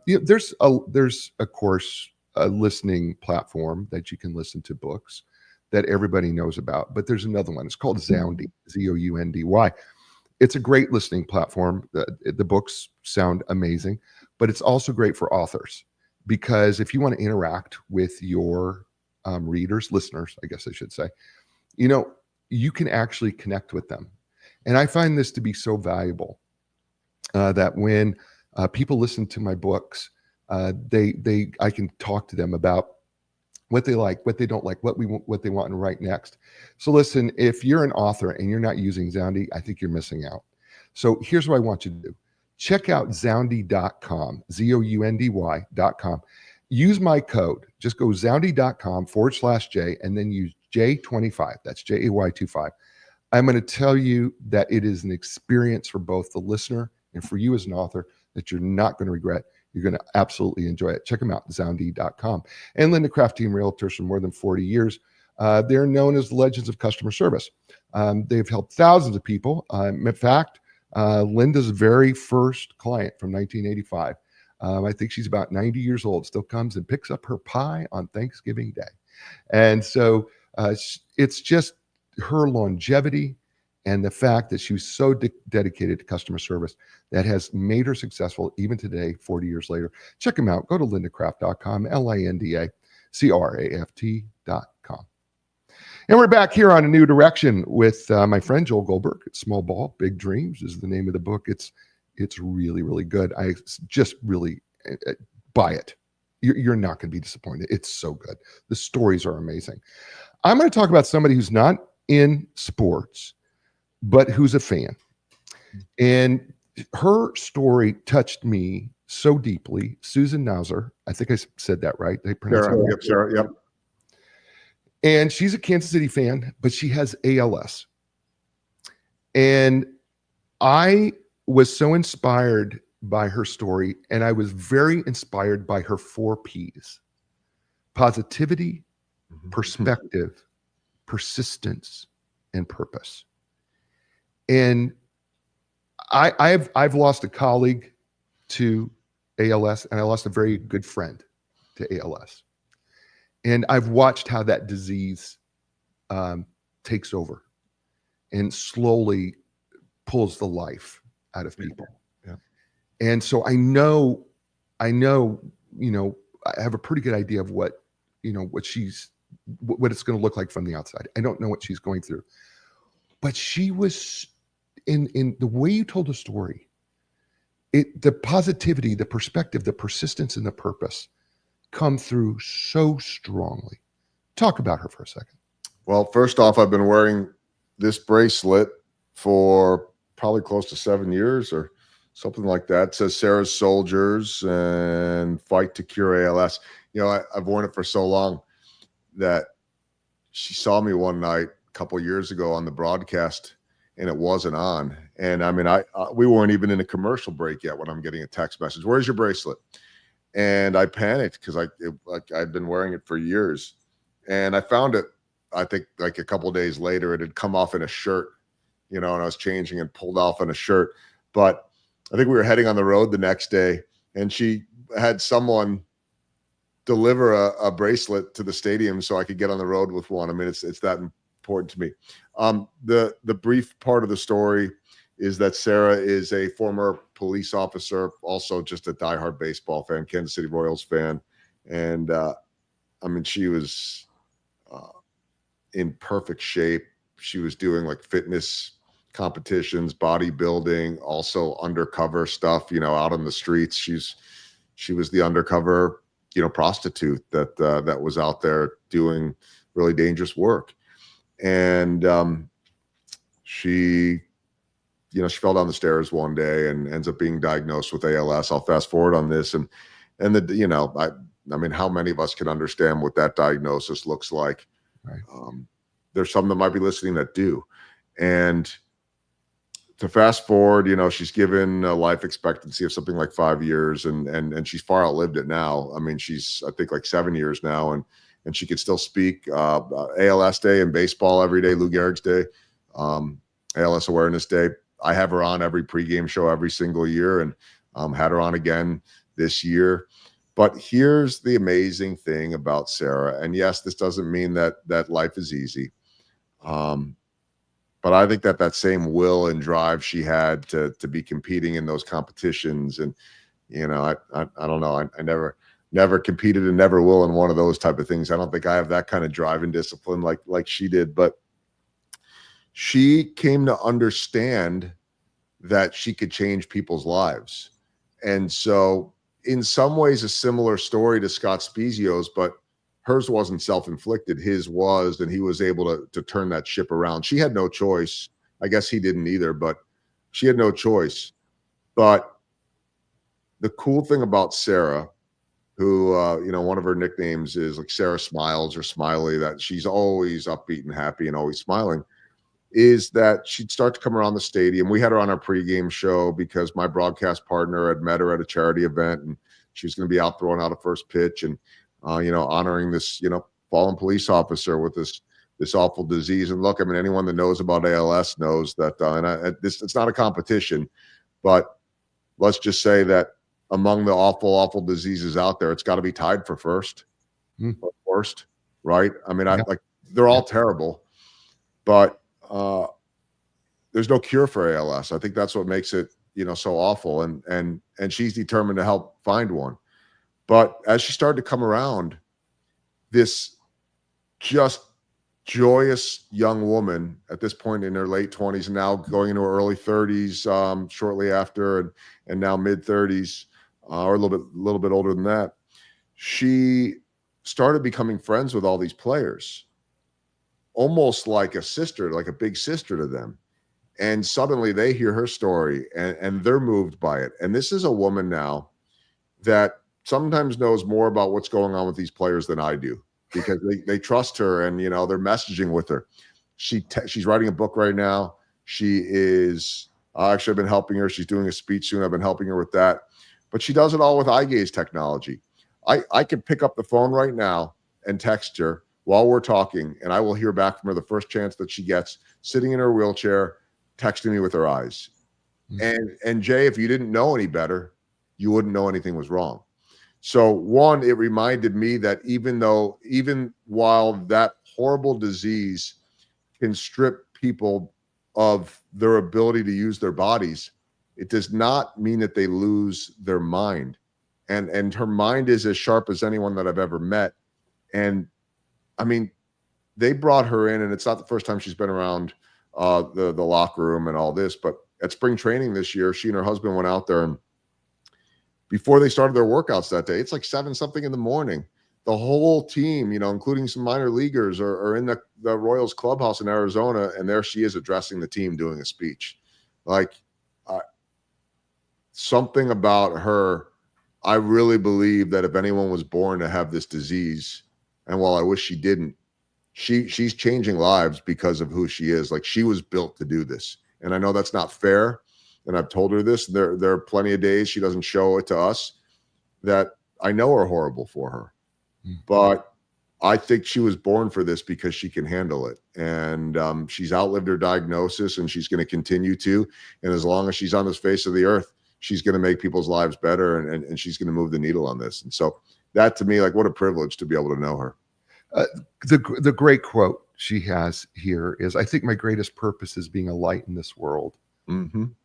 there's of course a listening platform that you can listen to books that everybody knows about, but there's another one. It's called Zoundy, Zoundy. It's a great listening platform. The books sound amazing, but it's also great for authors, because if you want to interact with your listeners, I guess I should say, you can actually connect with them. And I find this to be so valuable that when People listen to my books. I can talk to them about what they like, what they don't like, what they want to write next. So listen, if you're an author and you're not using Zoundy, I think you're missing out. So here's what I want you to do. Check out Zoundy.com, Zoundy.com. Use my code. Just go Zoundy.com/J and then use J25. That's JAY25. I'm going to tell you that it is an experience for both the listener and for you as an author that you're not going to regret. You're going to absolutely enjoy it. Check them out, Zoundy.com. And Linda Craft Team Realtors for more than 40 years. They're known as the legends of customer service. They've helped thousands of people. In fact, Linda's very first client from 1985, I think she's about 90 years old, still comes and picks up her pie on Thanksgiving Day. And so it's just her longevity and the fact that she was so dedicated to customer service that has made her successful even today, 40 years later. Check them out. Go to lindacraft.com, LINDACRAFT.com. And we're back here on A New Direction with my friend Joel Goldberg. Small Ball, Big Dreams is the name of the book. It's really, really good. I just really buy it. You're not going to be disappointed. It's so good. The stories are amazing. I'm going to talk about somebody who's not in sports, but who's a fan. And her story touched me so deeply. Susan Nauser, I think I said that right. They pronounce it right. Sarah, yep. And she's a Kansas City fan, but she has ALS. And I was so inspired by her story, and I was very inspired by her 4 Ps: positivity, perspective, persistence, and purpose. And I've lost a colleague to ALS, and I lost a very good friend to ALS. And I've watched how that disease takes over and slowly pulls the life out of people. Yeah. And so I know, I have a pretty good idea of what it's going to look like from the outside. I don't know what she's going through, but she was in the way you told the story, the positivity, the perspective, the persistence, and the purpose come through so strongly. Talk about her for a second. Well, first off, I've been wearing this bracelet for probably close to 7 years or something like that. It says Sarah's Soldiers and Fight to Cure ALS. I've worn it for so long that she saw me one night a couple of years ago on the broadcast, and it wasn't on. And I mean, we weren't even in a commercial break yet when I'm getting a text message, "Where's your bracelet?" And I panicked because I'd been wearing it for years, and I found it. I think like a couple of days later, it had come off in a shirt, and I was changing and pulled off in a shirt. But I think we were heading on the road the next day, and she had someone deliver a bracelet to the stadium so I could get on the road with one. I mean, it's that important to me. The brief part of the story is that Sarah is a former police officer, also just a diehard baseball fan, Kansas City Royals fan. And she was in perfect shape. She was doing like fitness competitions, bodybuilding, also undercover stuff, out on the streets. She was the undercover, prostitute that was out there doing really dangerous work. And she fell down the stairs one day and ends up being diagnosed with ALS. I'll fast forward on this, and how many of us can understand what that diagnosis looks like? Right. There's some that might be listening that do. And to fast forward, she's given a life expectancy of something like 5 years, and she's far outlived it now. I mean, she's, I think, like 7 years now, and she could still speak. ALS Day in baseball every day, Lou Gehrig's Day, ALS Awareness Day. I have her on every pregame show every single year, and had her on again this year. But here's the amazing thing about Sarah. And yes, this doesn't mean that life is easy. But I think that same will and drive she had to be competing in those competitions. And, I don't know. I never competed and never will in one of those type of things. I don't think I have that kind of drive and discipline like she did. But she came to understand that she could change people's lives. And so in some ways, a similar story to Scott Spezio's, but hers wasn't self-inflicted. His was, and he was able to turn that ship around. She had no choice. I guess he didn't either, but she had no choice. But the cool thing about Sarah, who, one of her nicknames is like Sarah Smiles or Smiley, that she's always upbeat and happy and always smiling, is that she'd start to come around the stadium. We had her on our pregame show because my broadcast partner had met her at a charity event, and she was going to be out throwing out a first pitch and, honoring this, fallen police officer with this awful disease. And look, I mean, anyone that knows about ALS knows that, it's not a competition, but let's just say that among the awful diseases out there, it's got to be tied for first or worst, right? I mean, they're all terrible, but there's no cure for ALS. I think that's what makes it, so awful. And she's determined to help find one. But as she started to come around, this just joyous young woman at this point in her late 20s, and now going into her early 30s, shortly after, and now mid 30s, or a little bit older than that, she started becoming friends with all these players, almost like a sister, like a big sister to them. And suddenly they hear her story and they're moved by it. And this is a woman now that sometimes knows more about what's going on with these players than I do, because they trust her, and they're messaging with her. She's writing a book right now. She is actually, I've been helping her. She's doing a speech soon. I've been helping her with that, but she does it all with eye gaze technology. I could pick up the phone right now and text her while we're talking, and I will hear back from her the first chance that she gets, sitting in her wheelchair, texting me with her eyes. And Jay, if you didn't know any better, you wouldn't know anything was wrong. So one, it reminded me that even while that horrible disease can strip people of their ability to use their bodies, it does not mean that they lose their mind. And her mind is as sharp as anyone that I've ever met. And I mean, they brought her in, and it's not the first time she's been around the locker room and all this, but at spring training this year, she and her husband went out there, and before they started their workouts that day, it's like 7-something in the morning, the whole team, including some minor leaguers, are in the Royals clubhouse in Arizona, and there she is addressing the team, doing a speech. Like, something about her, I really believe that if anyone was born to have this disease, and while I wish she didn't, she's changing lives because of who she is. Like, she was built to do this. And I know that's not fair, and I've told her this. There are plenty of days she doesn't show it to us that I know are horrible for her. But I think she was born for this because she can handle it. And she's outlived her diagnosis, and she's going to continue to. And as long as she's on this face of the earth, she's going to make people's lives better, and she's going to move the needle on this. And so that, to me, like, what a privilege to be able to know her. The great quote she has here is, "I think my greatest purpose is being a light in this world,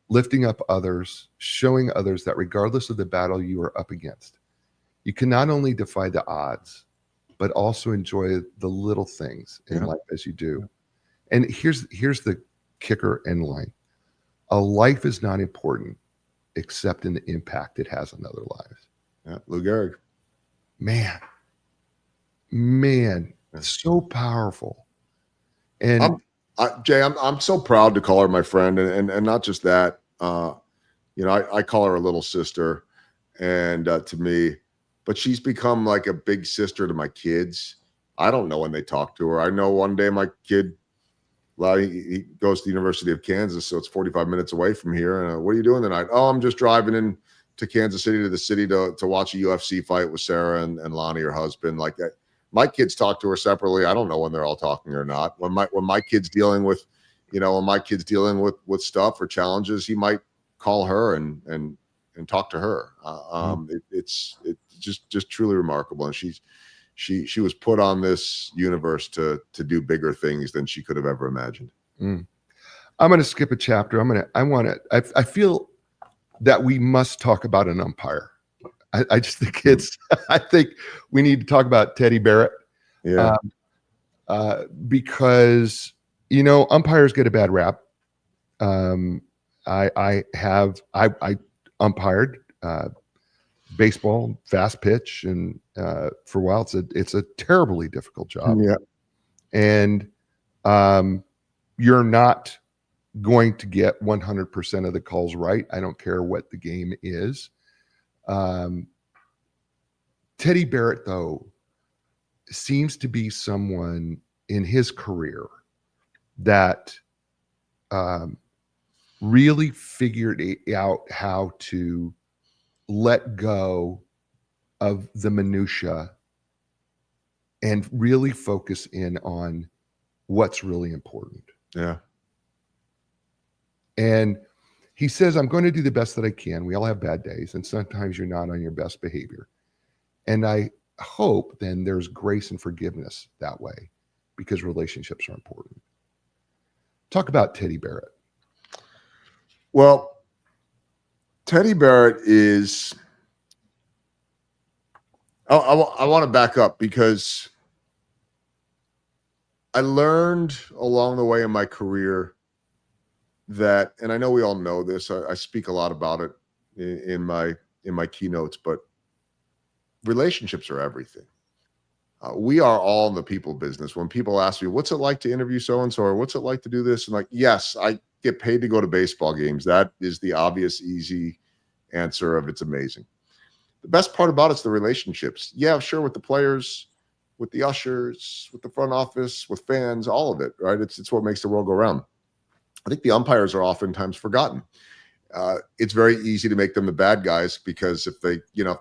lifting up others, showing others that regardless of the battle you are up against, you can not only defy the odds, but also enjoy the little things in life as you do." And here's the kicker and line: a life is not important except in the impact it has on other lives. Yeah, Lou Gehrig. Man, so powerful. And Jay, I'm so proud to call her my friend, and not just that. I call her a little sister, and to me, but she's become like a big sister to my kids. I don't know when they talk to her. I know one day my kid, he goes to the University of Kansas, so it's 45 minutes away from here. And what are you doing tonight? Oh, I'm just driving in to Kansas City, to the city, to watch a UFC fight with Sarah and Lonnie, her husband. Like that. My kids talk to her separately. I don't know when they're all talking or not. When my kid's dealing with, with stuff or challenges, he might call her and talk to her. It's just truly remarkable. And she was put on this universe to do bigger things than she could have ever imagined. I'm going to skip a chapter. I feel that we must talk about an umpire. I just think I think we need to talk about Teddy Barrett. Yeah. Because, umpires get a bad rap. I umpired baseball, fast pitch, and for a while it's a terribly difficult job. Yeah. And you're not going to get 100% of the calls right. I don't care what the game is. Teddy Barrett, though, seems to be someone in his career that really figured out how to let go of the minutia and really focus in on what's really important. Yeah. And he says, I'm going to do the best that I can. We all have bad days, and sometimes you're not on your best behavior. And I hope then there's grace and forgiveness that way, because relationships are important. Talk about Teddy Barrett. Well, Teddy Barrett is, I want to back up, because I learned along the way in my career that, and I know we all know this, I speak a lot about it in my keynotes, but relationships are everything. We are all in the people business. When people ask me, what's it like to interview so-and-so, or what's it like to do this? And like, yes, I get paid to go to baseball games. That is the obvious, easy answer of it's amazing. The best part about it's the relationships. Yeah, sure, with the players, with the ushers, with the front office, with fans, all of it, right? It's what makes the world go round. I think the umpires are oftentimes forgotten. It's very easy to make them the bad guys, because if they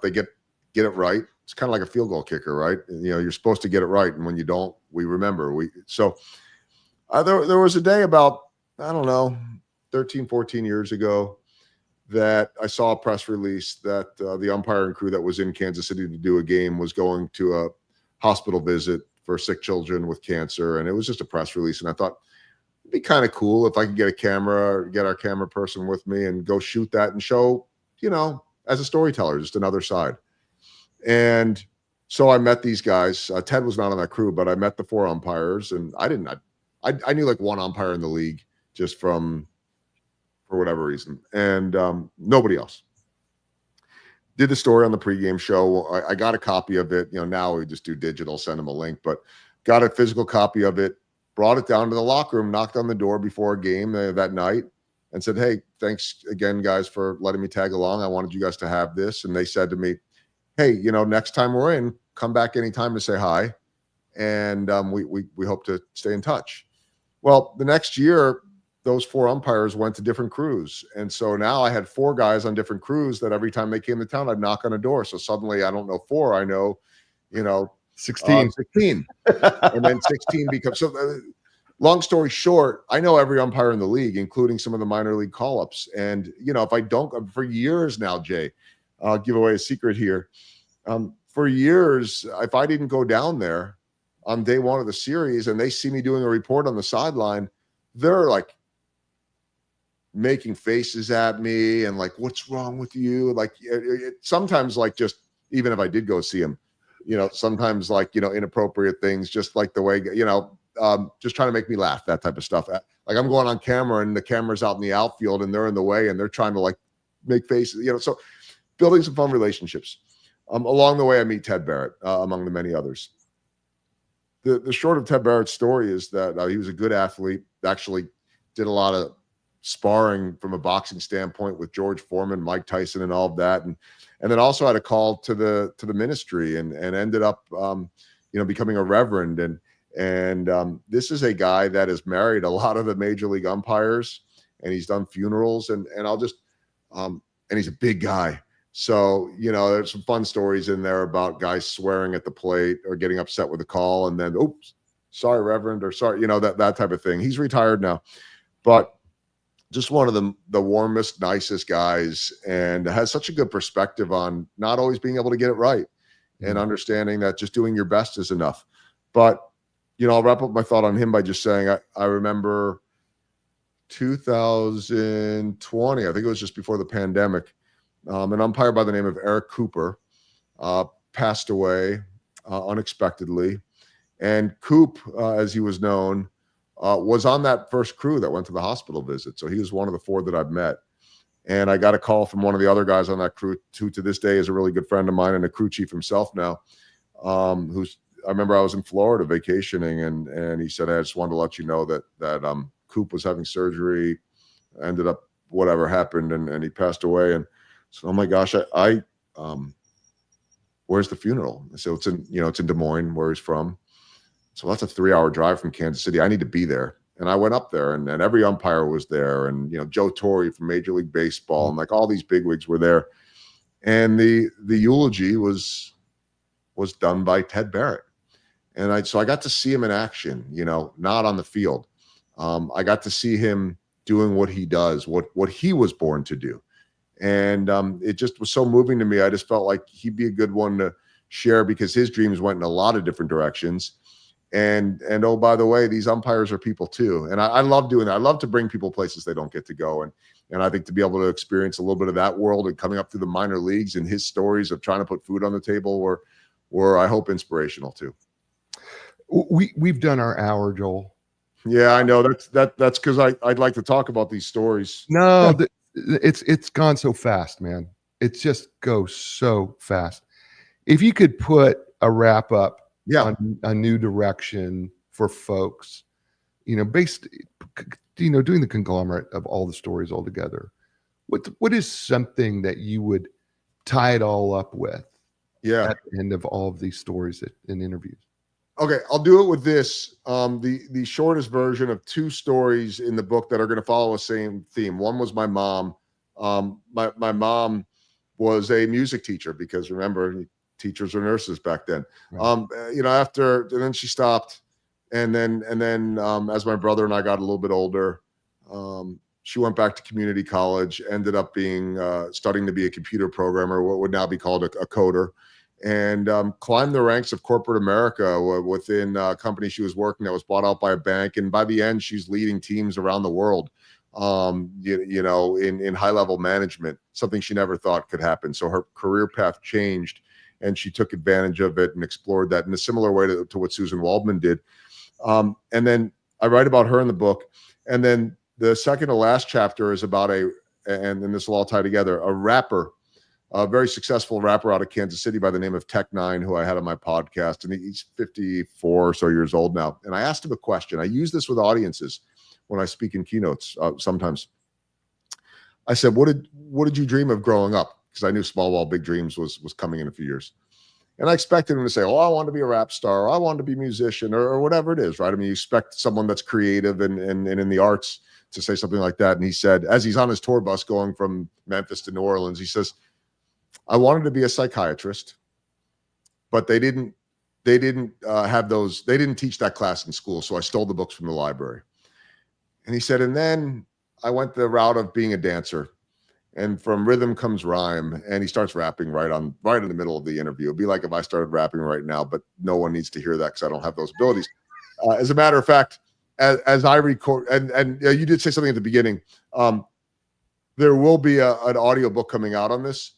get it right, it's kind of like a field goal kicker, right? You're supposed to get it right, and when you don't, we remember. There was a day about, I don't know, 13, 14 years ago, that I saw a press release that the umpiring crew that was in Kansas City to do a game was going to a hospital visit for sick children with cancer, and it was just a press release. And I thought, it'd be kind of cool if I could get a camera, or get our camera person with me and go shoot that and show, as a storyteller, just another side. And so I met these guys. Ted was not on that crew, but I met the 4 umpires, and I knew like one umpire in the league, just for whatever reason, and nobody else. Did the story on the pregame show. I got a copy of it. Now we just do digital, send them a link, but got a physical copy of it, brought it down to the locker room, knocked on the door before a game that night, and said, hey, thanks again, guys, for letting me tag along. I wanted you guys to have this. And they said to me, hey, next time we're in, come back anytime to say hi. And we hope to stay in touch. Well, the next year, those 4 umpires went to different crews. And so now I had 4 guys on different crews that every time they came to town, I'd knock on a door. So suddenly I don't know 4, I know, 16. 16. And then 16 becomes, so long story short, I know every umpire in the league, including some of the minor league call-ups. And, if I don't, for years now, Jay, I'll give away a secret here. For years, if I didn't go down there on day 1 of the series and they see me doing a report on the sideline, they're like making faces at me and like, what's wrong with you? Like sometimes, like, just even if I did go see him, sometimes like, inappropriate things, just like the way, just trying to make me laugh, that type of stuff. Like I'm going on camera and the camera's out in the outfield and they're in the way and they're trying to like make faces, so building some fun relationships. Along the way, I meet Ted Barrett, among the many others. The short of Ted Barrett's story is that he was a good athlete, actually did a lot of sparring from a boxing standpoint with George Foreman, Mike Tyson, and all of that. And then also had a call to the ministry and ended up, becoming a reverend. And this is a guy that has married a lot of the major league umpires, and he's done funerals and I'll just, and he's a big guy. So, there's some fun stories in there about guys swearing at the plate or getting upset with a call and then, oops, sorry, Reverend, or sorry, that type of thing. He's retired now, but just one of the warmest, nicest guys, and has such a good perspective on not always being able to get it right and understanding that just doing your best is enough. But, I'll wrap up my thought on him by just saying, I remember 2020, I think it was just before the pandemic, an umpire by the name of Eric Cooper passed away unexpectedly. And Coop, as he was known, was on that first crew that went to the hospital visit. So he was one of the 4 that I've met. And I got a call from one of the other guys on that crew, who to this day is a really good friend of mine and a crew chief himself now. I remember I was in Florida vacationing, and he said, "Hey, I just wanted to let you know that Coop was having surgery, ended up whatever happened, and he passed away." And so, oh my gosh, where's the funeral? So it's in Des Moines, where he's from. So that's a 3-hour drive from Kansas City. I need to be there. And I went up there, and every umpire was there, and Joe Torre from Major League Baseball, and like all these bigwigs were there. And the eulogy was done by Ted Barrett. And so I got to see him in action, not on the field. I got to see him doing what he does, what he was born to do. And it just was so moving to me. I just felt like he'd be a good one to share, because his dreams went in a lot of different directions. And oh, by the way, these umpires are people too. And I love doing that. I love to bring people places they don't get to go. And I think to be able to experience a little bit of that world and coming up through the minor leagues, and his stories of trying to put food on the table were I hope inspirational too. We've done our hour, Joel. Yeah, I know. That's because I'd like to talk about these stories. No, it's gone so fast, man. It just goes so fast. If you could put a wrap up on a new direction for folks, based, doing the conglomerate of all the stories all together, what is something that you would tie it all up with at the end of all of these stories and interviews? Okay, I'll do it with this. The shortest version of 2 stories in the book that are going to follow the same theme. One was my mom. My mom was a music teacher, because remember, teachers or nurses back then. Right. And then she stopped, and then as my brother and I got a little bit older, she went back to community college, ended up being studying to be a computer programmer, what would now be called a coder, and climbed the ranks of corporate America within a company she was working that was bought out by a bank. And by the end, she's leading teams around the world, in high-level management, something she never thought could happen. So her career path changed, and she took advantage of it and explored that in a similar way to what Susan Waldman did. And then I write about her in the book. And then the second to last chapter is about and then this will all tie together, a rapper, a very successful rapper out of Kansas City by the name of Tech9, who I had on my podcast, and he's 54 or so years old now. And I asked him a question. I use this with audiences when I speak in keynotes sometimes. I said, what did you dream of growing up? Because I knew Small Ball Big Dreams was coming in a few years. And I expected him to say, oh, I want to be a rap star, or I want to be a musician, or whatever it is, right? I mean, you expect someone that's creative and in the arts to say something like that. And he said, as he's on his tour bus going from Memphis to New Orleans, he says, I wanted to be a psychiatrist, but they didn't have those. They didn't teach that class in school. So I stole the books from the library. And he said, and then I went the route of being a dancer, and from rhythm comes rhyme. And he starts rapping right in the middle of the interview. It'd be like if I started rapping right now, but no one needs to hear that because I don't have those abilities. As a matter of fact, as I record, and you did say something at the beginning, there will be an audio book coming out on this.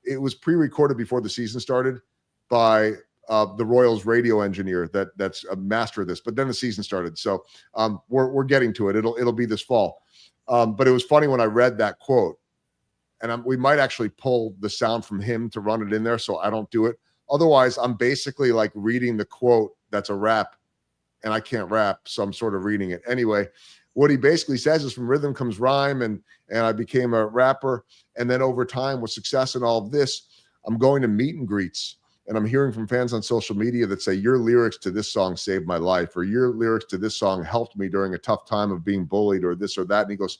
It was pre-recorded before the season started by the Royals radio engineer that's a master of this, but then the season started. So we're getting to it. It'll be this fall. But it was funny when I read that quote, and we might actually pull the sound from him to run it in there, so I don't do it. Otherwise, I'm basically like reading the quote that's a rap, and I can't rap, so I'm sort of reading it. Anyway, what he basically says is from rhythm comes rhyme, and I became a rapper. And then over time, with success and all of this, I'm going to meet and greets, and I'm hearing from fans on social media that say, your lyrics to this song saved my life, or your lyrics to this song helped me during a tough time of being bullied, or this or that. And he goes,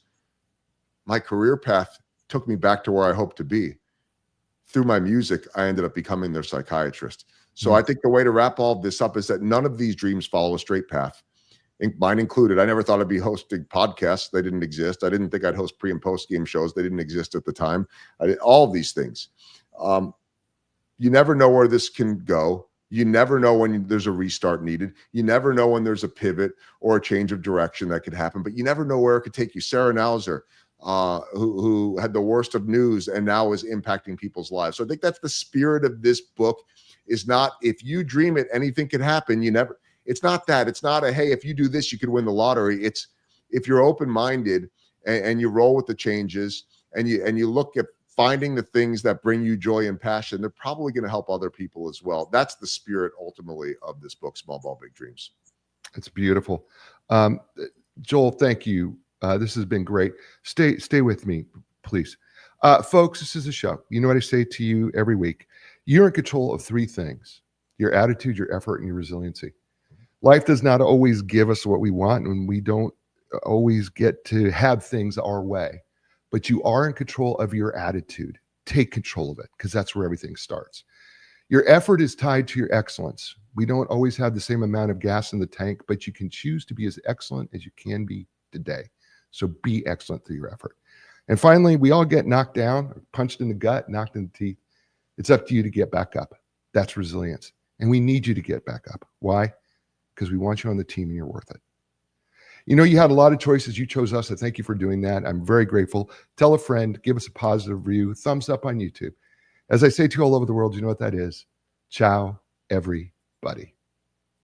my career path took me back to where I hope to be. Through my music, I ended up becoming their psychiatrist. So I think the way to wrap all of this up is that none of these dreams follow a straight path, mine included. I never thought I'd be hosting podcasts. They didn't exist. I didn't think I'd host pre and post game shows. They didn't exist at the time. I did all of these things. You never know where this can go. You never know when there's a restart needed. You never know when there's a pivot or a change of direction that could happen, but you never know where it could take you. Sarah Nauser, who had the worst of news and now is impacting people's lives. So I think that's the spirit of this book, is not, if you dream it, anything could happen. It's not that. It's not a, hey, if you do this, you could win the lottery. It's if you're open-minded and you roll with the changes and you look at finding the things that bring you joy and passion, they're probably going to help other people as well. That's the spirit ultimately of this book, Small Ball, Big Dreams. It's beautiful. Joel, thank you. This has been great. Stay with me, please. Folks, this is a show. You know what I say to you every week. You're in control of three things: your attitude, your effort, and your resiliency. Life does not always give us what we want, and we don't always get to have things our way. But you are in control of your attitude. Take control of it, because that's where everything starts. Your effort is tied to your excellence. We don't always have the same amount of gas in the tank, but you can choose to be as excellent as you can be today. So be excellent through your effort. And finally, we all get knocked down, punched in the gut, knocked in the teeth. It's up to you to get back up. That's resilience. And we need you to get back up. Why? Because we want you on the team and you're worth it. You know, you had a lot of choices. You chose us. So thank you for doing that. I'm very grateful. Tell a friend, give us a positive review, thumbs up on YouTube. As I say to you all over the world, you know what that is. Ciao, everybody.